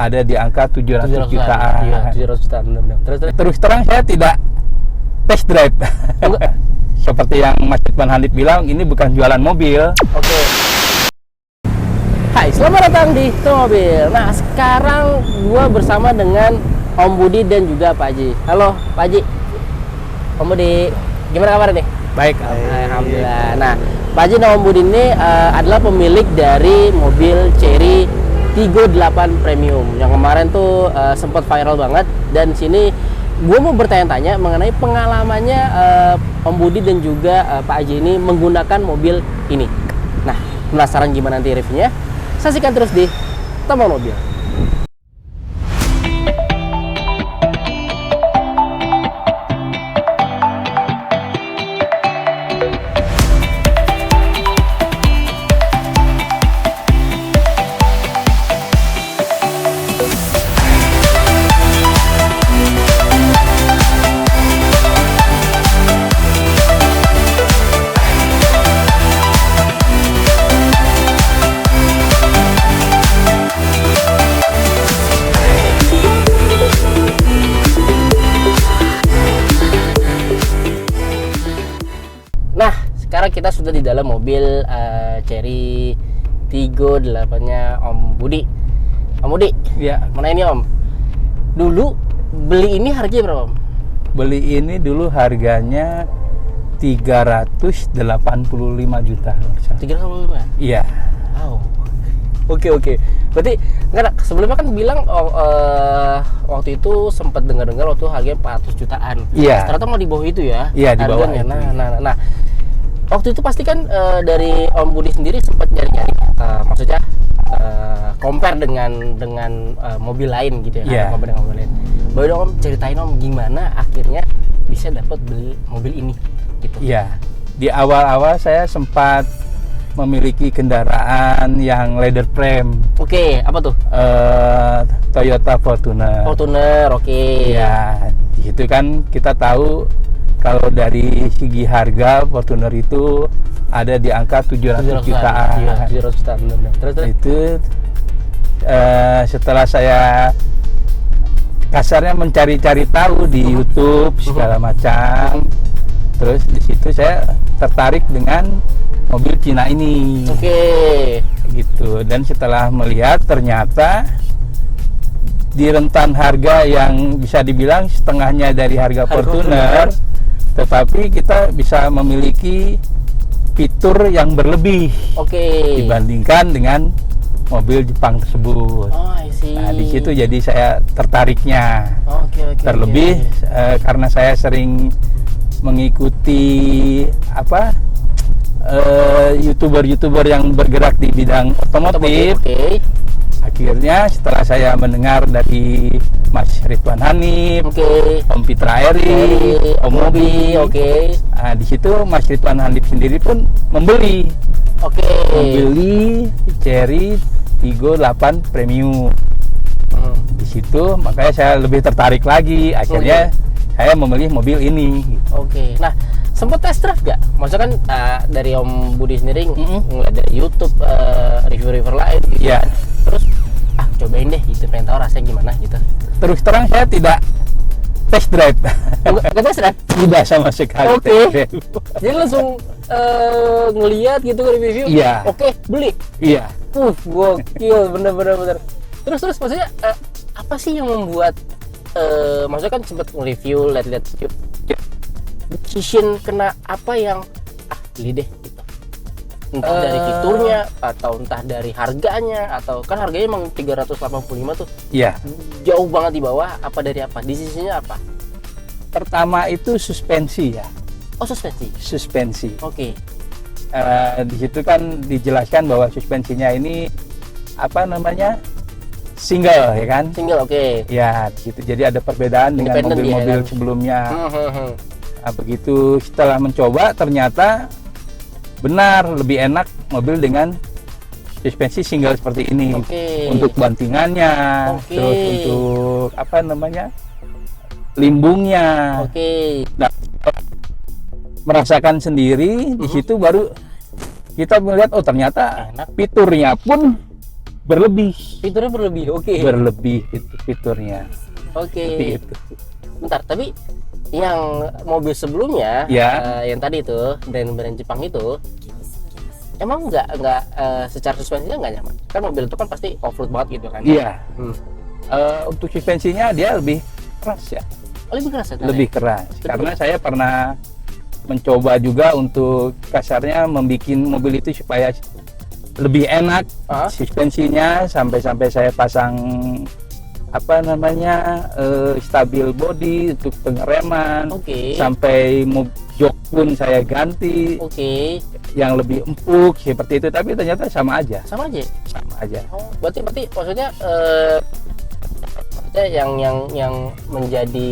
ada di angka 700 jutaan. Iya, 700 jutaan benar-benar. Terus terang saya tidak test drive. Seperti yang Mas Ridwan Hanif bilang, ini bukan jualan mobil. Oke. Hai, selamat datang di Mobil. Nah, sekarang gua bersama dengan Om Budi dan juga Pak Haji. Halo, Pak Haji. Om Budi, gimana kabar nih? Baik, Alhamdulillah. Nah, Pak Haji dan Om Budi ini adalah pemilik dari mobil Chery Tiggo 8 Premium yang kemarin tuh sempat viral banget. Dan sini gue mau bertanya-tanya mengenai pengalamannya Om Budi dan juga Pak Haji ini menggunakan mobil ini. Nah, penasaran gimana nanti reviewnya? Saksikan terus di Teman Mobil. Nah, sekarang kita sudah di dalam mobil Chery Tiggo 8-nya Om Budi. Om Budi, ya. mana ini Om? Dulu beli ini harganya berapa Om? Beli ini dulu harganya 385 juta. 385? Iya. Wow. Oke. Berarti enggak, sebelumnya kan bilang waktu itu sempat dengar-dengar waktu harganya 400 jutaan. Iya. Ternyata mau di bawah itu ya? Iya, di bawah harganya. itu. Nah. Waktu itu pasti kan dari Om Budi sendiri sempat nyari-nyari, maksudnya compare dengan mobil lain gitu ya, Iya. compare dengan mobil lain. Boleh dong Om ceritain Om gimana akhirnya bisa dapat beli mobil ini gitu. Iya. Di awal-awal saya sempat memiliki kendaraan yang leather frame. Oke, apa tuh? Toyota Fortuner. Fortuner, oke. Ya, di situ kan kita tahu kalau dari segi harga Fortuner itu ada di angka 700 jutaan. Iya, 700 jutaan benar. Terus. Itu setelah saya kasarnya mencari-cari tahu di YouTube segala macam, terus di situ saya tertarik dengan mobil Cina ini. Oke. Gitu. Dan setelah melihat ternyata di rentan harga yang bisa dibilang setengahnya dari harga Fortuner, tetapi kita bisa memiliki fitur yang berlebih dibandingkan dengan mobil Jepang tersebut. Oh, I see. Nah, di situ jadi saya tertariknya. Oke. Terlebih karena saya sering mengikuti YouTuber yang bergerak di bidang otomotif. Akhirnya setelah saya mendengar dari Mas Ridwan Hanif, Om Fitra Eri, Om Mobi, nah, di situ Mas Ridwan Hanif sendiri pun membeli Chery Tiggo 8 Premium. Di situ makanya saya lebih tertarik lagi. Akhirnya saya memilih mobil ini. Oke. Nah, sempat test drive gak? Maksudnya kan dari Om Budi sendiri ngeliat dari YouTube review-review lain gitu. Iya. Terus cobain deh gitu, pengen tahu rasanya gimana gitu. Terus terang saya tidak test drive. Enggak test drive? Tidak sama sekali. Oke. Jadi langsung ngeliat gitu review. Iya. Oke, beli. Iya. Gokil, bener. Terus maksudnya apa sih yang membuat maksudnya kan sempat nge-review, lihat decision kena apa yang beli deh gitu. Entah dari fiturnya atau entah dari harganya, atau kan harganya emang 385 tuh. Iya. Jauh banget di bawah. Apa dari apa? Decisionnya apa? Pertama itu suspensi ya. Oh, suspensi. Suspensi. Oke. Di situ kan dijelaskan bahwa suspensinya ini single ya kan? Single, oke. Ya, di situ jadi ada perbedaan dengan mobil-mobil ya, kan? sebelumnya. Nah, begitu setelah mencoba ternyata benar lebih enak mobil dengan suspensi single seperti ini. Untuk bantingannya, terus untuk limbungnya. Nah, merasakan sendiri di situ baru kita melihat ternyata fiturnya pun berlebih. Fiturnya berlebih. Oke. Berlebih itu fiturnya. Oke. Seperti itu. Bentar, tapi yang mobil sebelumnya, Ya. yang tadi itu brand-brand Jepang itu, emang nggak secara suspensinya nggak nyaman? Kan mobil itu kan pasti off-road banget gitu kan? Iya. Hmm. Untuk suspensinya dia lebih keras ya. Oh, lebih keras ya? Lebih keras. Betul. Karena saya pernah mencoba juga untuk kasarnya membuat mobil itu supaya lebih enak suspensinya, sampai saya pasang stabil body untuk pengereman. Oke. Sampai jok pun saya ganti Oke. yang lebih empuk seperti itu, tapi ternyata sama aja. Sama aja. Oh, berarti maksudnya yang menjadi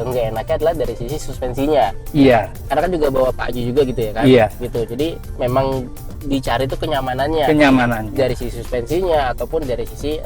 nggak enaknya adalah dari sisi suspensinya. Iya. Karena kan juga bawa Pak Haji juga gitu ya kan? Iya. Gitu. Jadi memang dicari itu kenyamanannya. Dari sisi suspensinya ataupun dari sisi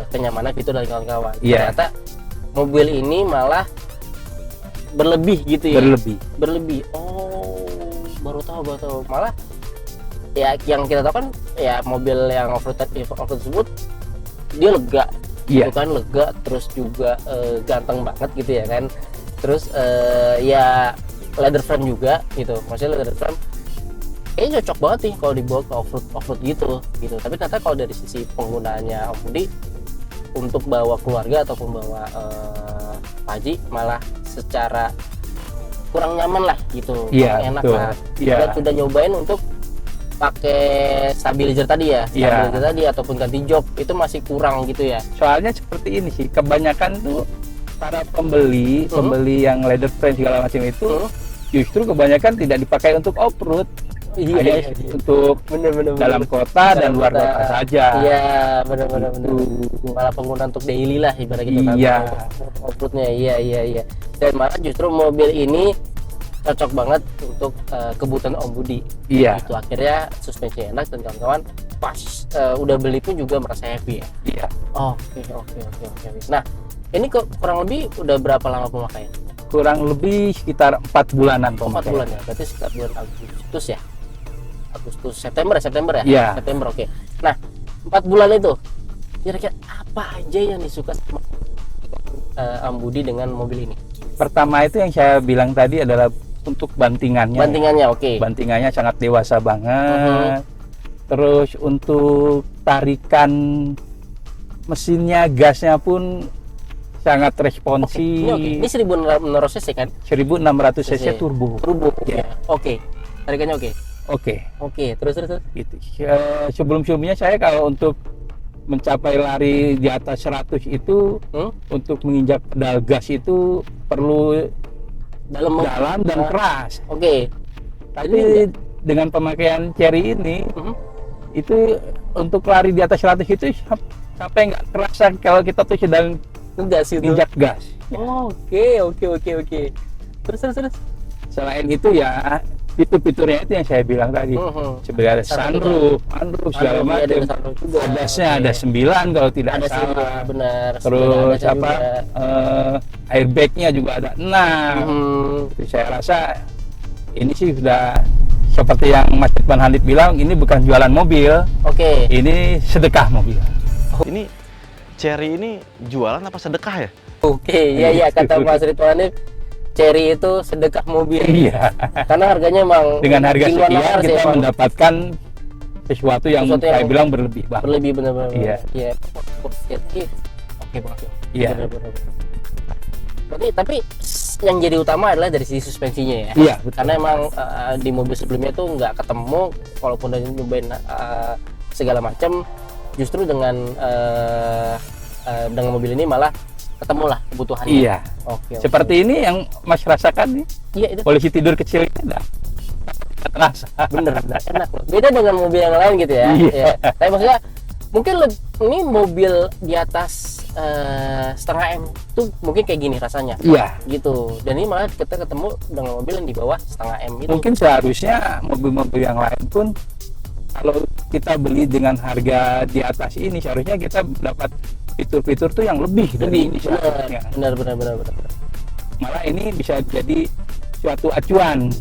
kenyamanan fitur dan kawan-kawan. Iya. Ternyata mobil ini malah berlebih gitu ya. Berlebih. Oh, baru tahu. Malah ya yang kita tahu kan ya mobil yang off-road tersebut dia lega. Iya. Itu kan lega, terus juga ganteng banget gitu ya kan. Terus ya leather frame juga gitu. Maksudnya leather frame kayaknya cocok banget nih kalau dibawa ke off-road gitu. Tapi ternyata kalau dari sisi penggunaannya Om Budi untuk bawa keluarga ataupun bawa Pak Haji malah secara kurang nyaman lah gitu. Iya, kurang enak betul. lah. Iya. Udah nyobain untuk pakai stabilizer tadi ya, Iya. stabilizer tadi ataupun ganti jok itu masih kurang gitu ya. Soalnya seperti ini sih, kebanyakan tuh para pembeli yang leather frame segala macam itu justru kebanyakan tidak dipakai untuk off-road. Hanya untuk bener. dalam kota dan luar kota saja. Iya, bener. Malah penggunaan untuk daily lah ibarat gitu kan. Iya. Off-roadnya, iya. Dan malah justru mobil ini cocok banget untuk kebutuhan Om Budi. Iya. Itu akhirnya suspensi enak dan kawan-kawan pas udah beli pun juga merasa happy ya. Iya. Oke. Nah, ini kurang lebih udah berapa lama pemakaian? Kurang lebih sekitar 4 bulanan 4 pemakaian. bulan ya, berarti sekitar bulan Agustus ya. September ya? Iya. September, oke. Nah, 4 bulan itu kira-kira apa aja yang disuka sama Om Budi dengan mobil ini? Pertama itu yang saya bilang tadi adalah untuk bantingannya. Oke. Bantingannya sangat dewasa banget. Terus untuk tarikan mesinnya, gasnya pun sangat responsif. Oke. Ini 1600 cc kan? 1600 cc turbo. Ya. Oke. Tarikannya oke. Oke. Terus. Gitu. Sebelum-sebelumnya saya kalau untuk mencapai lari di atas 100 itu untuk menginjak pedal gas itu perlu dalam dan keras. Oke. Tapi dengan pemakaian Chery ini itu untuk lari di atas 100 itu sampai nggak terasa kalau kita tuh sedang injak gas. Oke. Terus. Selain itu ya fitur-fiturnya itu yang saya bilang tadi. Sebenarnya ada sunroof segala macam. Adasnya ada 9 kalau tidak ada salah. Benar. Terus airbagnya juga ada 6. Jadi saya rasa ini sih sudah seperti yang Mas Ridwan Hanif bilang, ini bukan jualan mobil. Oke. Ini sedekah mobil. Ini Chery ini jualan apa sedekah ya? Oke, iya kata Mas Ridwan Hanif, Chery itu sedekah mobil. Iya. Karena harganya emang Dengan harga di luar sekian nalar sih kita emang. mendapatkan sesuatu yang saya bilang berlebih banget. Berlebih benar-benar. Iya. Oke banget. Iya. Benar-benar. Tapi yang jadi utama adalah dari sisi suspensinya ya. Iya, betul. Karena emang di mobil sebelumnya tuh nggak ketemu, walaupun udah nyobain segala macam, justru dengan mobil ini malah ketemu lah kebutuhannya. Iya. Oke. Seperti ini yang Mas rasakan nih. Iya itu. Polisi tidur kecil ini enggak terasa. Bener, enak loh. Beda dengan mobil yang lain gitu ya. Iya. Ya. Tapi maksudnya mungkin ini mobil di atas setengah M tuh mungkin kayak gini rasanya. Iya. Gitu. Dan ini malah kita ketemu dengan mobil yang di bawah setengah M itu. Mungkin seharusnya mobil-mobil yang lain pun kalau kita beli dengan harga di atas ini seharusnya kita dapat fitur-fitur tuh yang lebih dari ini seharusnya. Benar. Malah ini bisa jadi suatu acuan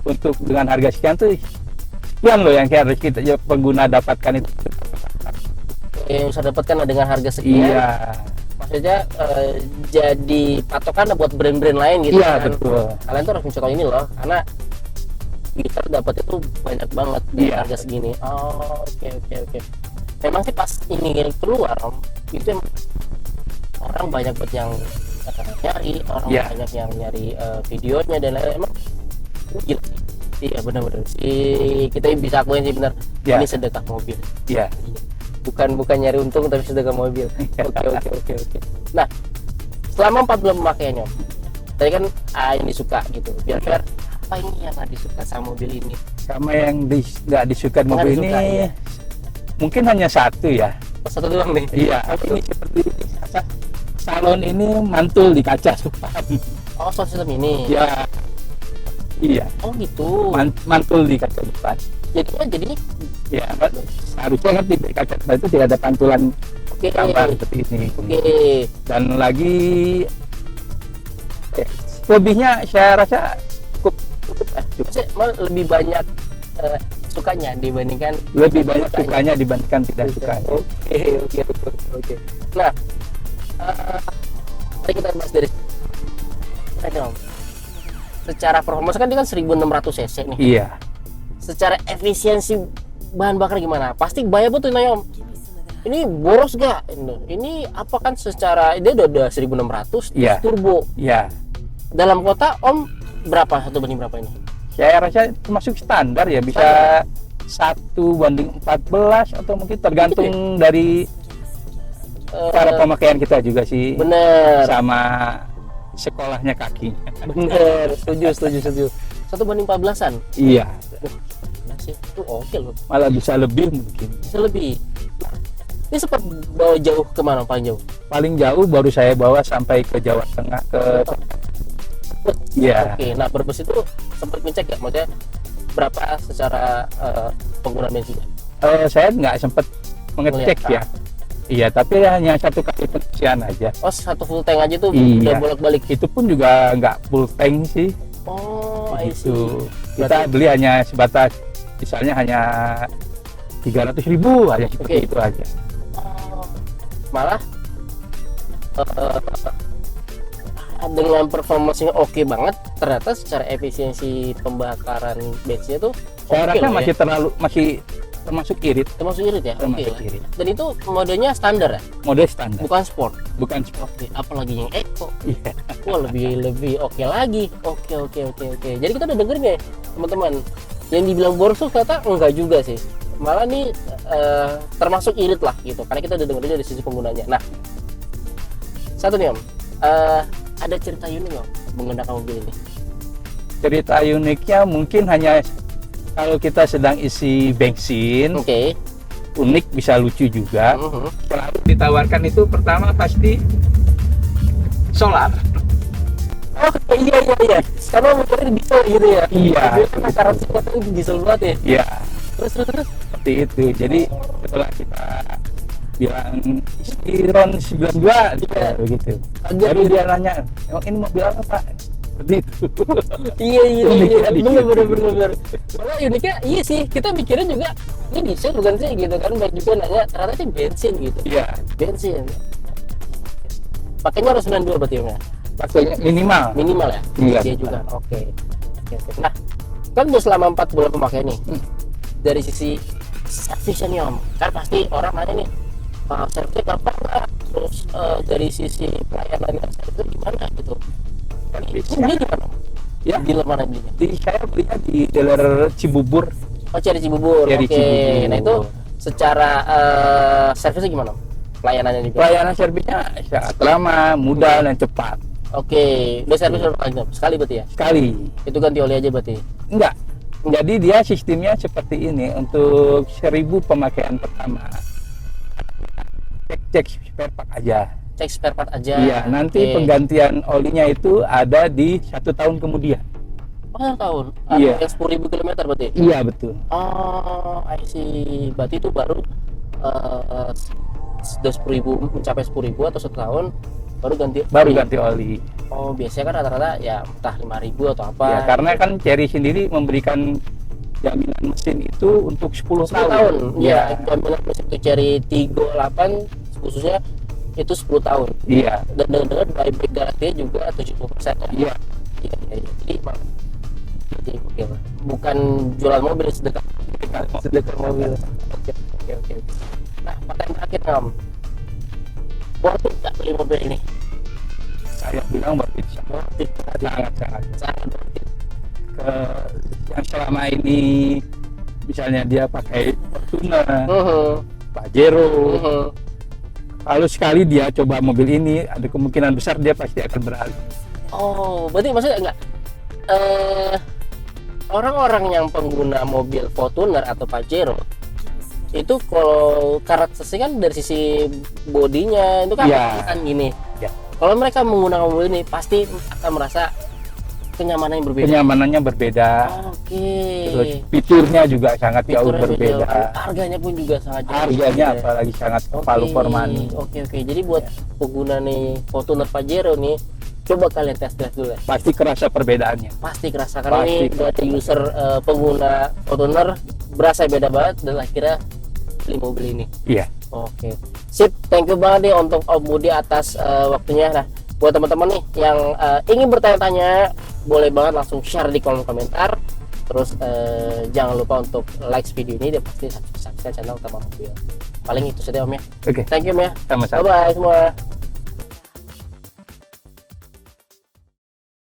untuk dengan harga sekian tuh sekian loh yang harus kita pengguna dapatkan itu. yang bisa dapatkan dengan harga sekian. Iya. Maksudnya jadi patokan buat brand-brand lain gitu Iya, kan. betul. Kalian tuh harus mencoba ini loh, karena gitar dapatnya tuh banyak banget dengan Iya. harga segini. Oh, oke. Memang sih pas ini keluar Om, itu emang orang banyak banget yang nyari, orang Iya. banyak yang nyari videonya dan lain-lain. Emang gila sih. Iya benar-benar kita bisa akuin sih benar. Iya. Ini sedekah mobil. Iya. Bukan nyari untung tapi sedekah mobil. Oke. Nah, selama 4 bulan pemakaiannya, Om, tadi kan yang disuka gitu. Biar fair, apa ini yang nggak disuka sama mobil ini? Sama yang nggak disuka Nggak mobil disuka, ini, iya. mungkin hanya satu ya. Oh, satu doang nih. Iya. Ini seperti kaca salon ini mantul di kaca depan. Oh, sound system ini. Ya. Iya. Oh gitu. Mantul di kaca depan. Jadi Ya, harusnya kan di kaca depan itu tidak ada pantulan oke. gambar seperti ini. Oke. Dan lagi lebihnya saya rasa cukup Maksudnya malah lebih banyak sukanya dibandingkan lebih banyak sukanya dibandingkan tidak sukanya. Oke. Nah, mari kita bahas dari Om. Secara performance kan dia kan 1600 cc nih. Iya. Secara efisiensi bahan bakar gimana? Pasti bahaya betul nih Om. Ini boros gak? Ini apa kan secara dia udah 1600 Iya. turbo. Iya. Dalam kota Om berapa? 1 banding berapa ini? Saya rasa termasuk standar ya, bisa 1:14 atau mungkin tergantung dari cara pemakaian kita juga sih. Bener. Sama sekolahnya kaki. Bener, setuju. 1:14-an. Iya. Masih itu oke loh. Malah bisa lebih mungkin. Bisa lebih. Ini sempat bawa jauh kemana paling jauh? Paling jauh baru saya bawa sampai ke Jawa Tengah ke. Iya. Oke, nah Brebes itu sempat ngecek ya, maksudnya berapa secara penggunaan bensinnya? Saya nggak sempat mengecek Melihat, ya. Iya, tapi hanya satu kali pengisian aja. Oh, satu full tank aja tuh Iya. udah bolak-balik. Itu pun juga nggak full tank sih. Oh, I see. Gitu. Kita beli hanya sebatas, misalnya hanya 300.000 aja seperti Oke. itu aja. Oh, malah dengan performanya oke banget, ternyata secara efisiensi pembakaran bensinnya tuh Saya oke rasa loh masih ya. masih termasuk irit, Termasuk irit ya? Oke. termasuk irit. Dan itu modenya standar ya? Mode standar, Bukan sport. bukan sport. Oke, apalagi yang eco. Iya. Wah, lebih oke lagi. Oke. Jadi kita udah dengerin ya, teman-teman. Yang dibilang boros tuh ternyata enggak juga sih. Malah nih termasuk irit lah gitu. Karena kita udah dengerin dari sisi penggunanya. Nah, satu nih Om. Ada cerita unik nggak menggunakan mobil ini? Cerita uniknya mungkin hanya kalau kita sedang isi bensin, Oke. unik bisa lucu juga. Mhm. Selalu ditawarkan itu pertama pasti solar. Oh iya. Karena motornya diesel gitu ya? Iya. Karena karakteristiknya itu diesel banget ya. Iya, Terus. seperti itu. Jadi setelah kita bilang Iron 92 Iya. begitu. Kaget Baru gitu. dia nanya, "Emang ini mobil apa, Pak?" Seperti itu. Iya. Uniknya di situ. Bener. Malah uniknya iya sih. Kita mikirnya juga ini diesel bukan sih gitu kan? Baik juga nanya ternyata sih bensin gitu. Iya, Bensin. Pakainya harus 92 berarti ya? pastinya Minimal ya? Iya. Iya juga. Oke. Nah, kan udah selama 4 bulan pemakaian nih. Dari sisi servisnya nih Om, kan pasti orang nanya nih, servisnya kapan nggak? Terus dari sisi pelayanannya servisnya gimana gitu? Ini beli di mana? Ya. Dealer mana belinya? Saya belinya di dealer Cibubur. Oh, Cherry Cibubur. Cherry Oke. Cibubur. Nah itu secara servisnya gimana? Pelayanannya juga. Pelayanan servisnya sangat lama, mudah dan cepat. Oke. Udah servis berapa kali? Sekali berarti ya? Sekali. Itu ganti oli aja berarti. Enggak. Jadi dia sistemnya seperti ini untuk 1000 pemakaian pertama. Cek spare part aja. Cek spare part aja. Iya, nanti Oke. penggantian olinya itu ada di 1 tahun kemudian. Oh, 1 tahun. Iya. Yang 10.000 km berarti. Iya, betul. Oh, I see. Berarti itu baru sudah 10.000 mencapai 10.000 atau 1 tahun baru ganti. Baru oli. ganti oli. Oh, biasanya kan rata-rata ya entah 5.000 atau apa. Ya, karena kan Cherry sendiri memberikan jaminan mesin itu untuk 10 10 tahun. Iya. Ya, jaminan mesin untuk Cherry Tiggo 8 khususnya itu 10 tahun. Iya. Dan dengar buyback garansinya juga 70% ya. Iya. Iya. Jadi emang jadi oke lah. Bukan jualan mobil, sedekah mobil. Oke. Nah, pertanyaan terakhir Om. Worth it nggak beli mobil ini? Saya bilang worth it. Worth it. Sangat worth it. Yang selama ini misalnya dia pakai Fortuner, Pajero, lalu sekali dia coba mobil ini, ada kemungkinan besar dia pasti akan beralih. Oh, berarti maksudnya enggak orang-orang yang pengguna mobil Fortuner atau Pajero itu kalau karakteristik kan dari sisi bodinya itu kan Iya. kan gini. Ya. Kalau mereka menggunakan mobil ini pasti akan merasa kenyamanan yang berbeda. Kenyamanannya berbeda, Oke. terus fiturnya juga sangat jauh Fiturnya berbeda. Harganya pun juga sangat jauh. Harganya berbeda. apalagi sangat Oke. value for money. Oke. Jadi buat pengguna nih Fortuner Pajero nih, coba kalian tes dulu ya. Pasti kerasa perbedaannya. Pasti kerasa karena Pasti ini dari user pengguna Fortuner berasa beda banget dan akhirnya beli mobil ini. Iya. Oke, sip. Thank you banget nih untuk Om Budi atas waktunya. Nah, buat teman-teman nih yang ingin bertanya-tanya, boleh banget langsung share di kolom komentar. Terus jangan lupa untuk like video ini dan pasti subscribe channel Utama Mobil. Paling itu saja Om ya. Oke. Thank you Om ya. Sama-sama. Bye bye semua.